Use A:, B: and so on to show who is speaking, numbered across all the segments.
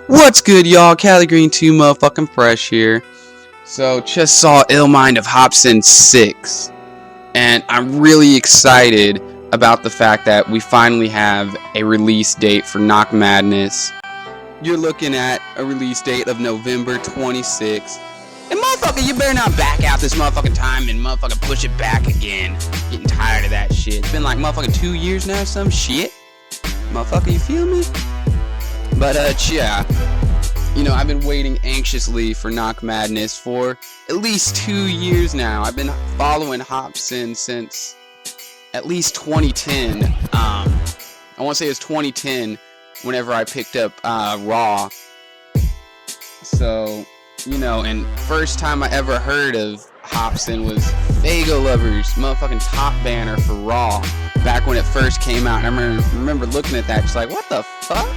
A: What's good, y'all? Cali Green 2 motherfucking fresh here. So, just saw Ill Mind of Hopsin 6. And I'm really excited about the fact that we finally have a release date for Knock Madness. You're looking at a release date of November 26th. And motherfucker, you better not back out this motherfucking time and motherfucking push it back again. Getting tired of that shit. It's been like motherfucking 2 years now or some shit. Motherfucker, you feel me? But, yeah. You know, I've been waiting anxiously for Knock Madness for at least 2 years now. I've been following Hopsin since at least 2010. I want to say it was 2010 whenever I picked up Raw. So, you know, and first time I ever heard of Hopsin was Fago Lovers, motherfucking top banner for Raw, back when it first came out. And I remember looking at that, just like, what the fuck?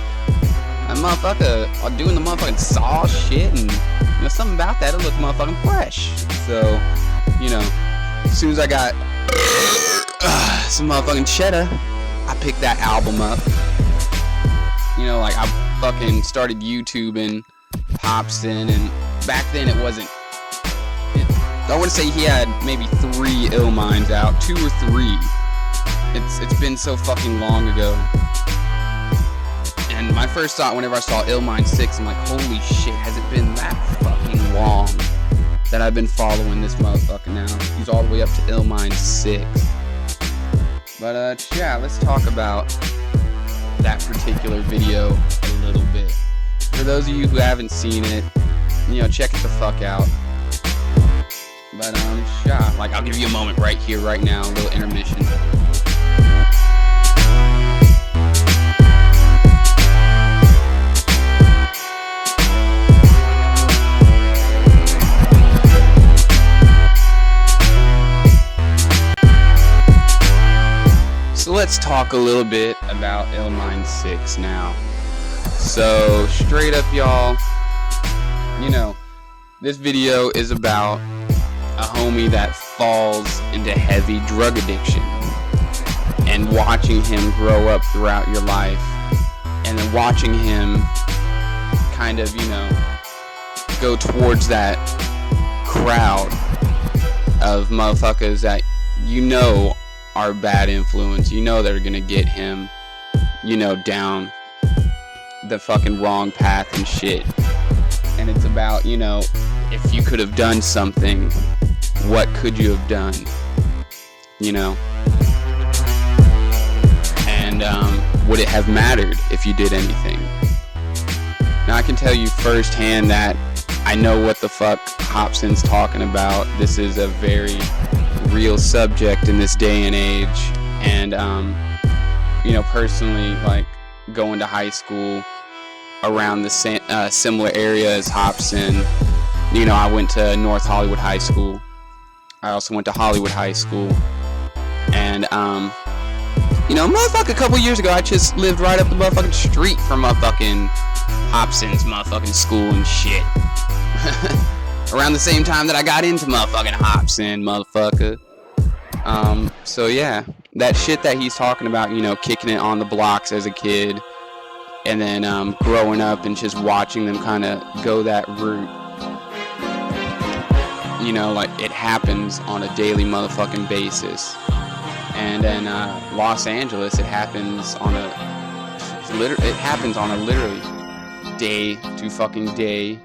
A: That motherfucker doing the motherfucking saw shit, and you know, something about that, it looked motherfucking fresh. So, you know, as soon as I got some motherfucking cheddar, I picked that album up. You know, like, I fucking started YouTubing Hopsin, and back then it wasn't, I want to say he had maybe 3 Ill Minds out, 2 or 3. It's been so fucking long ago. And my first thought whenever I saw Ill Mind 6, I'm like, holy shit, has it been that fucking long that I've been following this motherfucker now? He's all the way up to Ill Mind 6. But, yeah, let's talk about that particular video a little bit. For those of you who haven't seen it, you know, check it the fuck out. But, yeah, like, I'll give you a moment right here, right now, a little intermission. So let's talk a little bit about Ill Mind 6 now. So, straight up, y'all, you know, this video is about a homie that falls into heavy drug addiction, and watching him grow up throughout your life, and then watching him kind of, you know, go towards that crowd of motherfuckers that you know are bad influence, you know they're gonna get him, you know, down the fucking wrong path and shit. And it's about, you know, if you could have done something, what could you have done, you know? And would it have mattered if you did anything? Now I can tell you firsthand that I know what the fuck Hopsin's talking about. This is a very real subject in this day and age. And you know, personally, like, going to high school around the similar area as Hopsin, you know, I went to North Hollywood High School. I also went to Hollywood High School. And you know, motherfucker, a couple years ago I just lived right up the motherfucking street from motherfucking Hopsin's motherfucking school and shit. Around the same time that I got into motherfucking Hopsin, motherfucker. So yeah, that shit that he's talking about, you know, kicking it on the blocks as a kid, and then growing up and just watching them kind of go that route. You know, like, it happens on a daily motherfucking basis. And then Los Angeles, it happens on a literally day to fucking day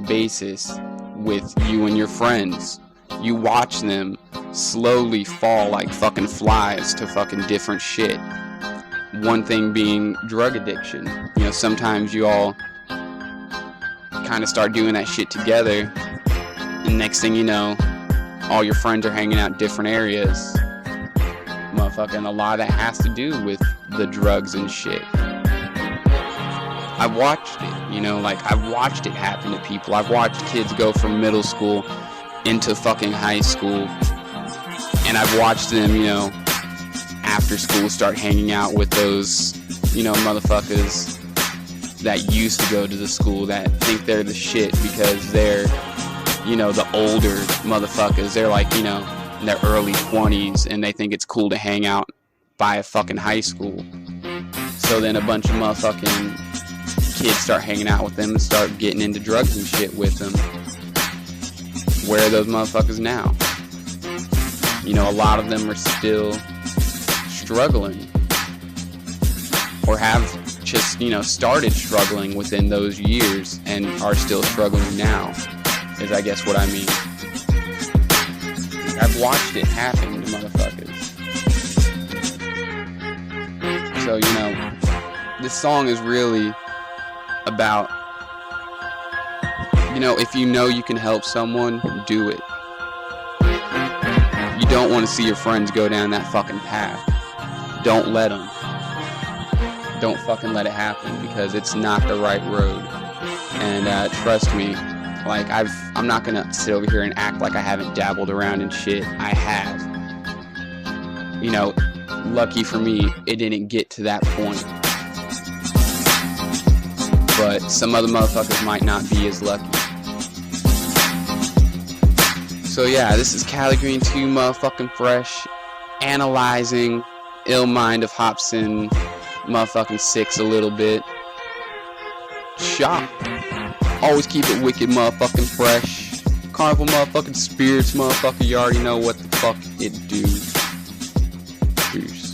A: basis with you and your friends. You watch them slowly fall like fucking flies to fucking different shit. One thing being drug addiction. You know, sometimes you all kind of start doing that shit together, and next thing you know, all your friends are hanging out in different areas. Motherfucking a lot of that has to do with the drugs and shit. I've watched it, you know, like, I've watched it happen to people. I've watched kids go from middle school into fucking high school, and I've watched them, you know, after school start hanging out with those, you know, motherfuckers that used to go to the school that think they're the shit because they're, you know, the older motherfuckers. They're like, you know, in their early 20s, and they think it's cool to hang out by a fucking high school. So then a bunch of motherfucking kids start hanging out with them and start getting into drugs and shit with them. Where are those motherfuckers now? You know, a lot of them are still struggling, or have just, you know, started struggling within those years and are still struggling now, is I guess what I mean. I've watched it happen to motherfuckers. So, you know, this song is really about, you know, if you know you can help someone, do it. You don't want to see your friends go down that fucking path. Don't let them. Don't fucking let it happen, because it's not the right road. And trust me, like, I'm not gonna sit over here and act like I haven't dabbled around in shit. I have. You know, lucky for me, it didn't get to that point. But some other motherfuckers might not be as lucky. So yeah, this is Cali Green 2 motherfucking fresh, analyzing Ill Mind of Hopsin motherfucking 6 a little bit. Shop. Always keep it wicked motherfucking fresh. Carnival motherfucking spirits motherfucker, you already know what the fuck it do. Peace.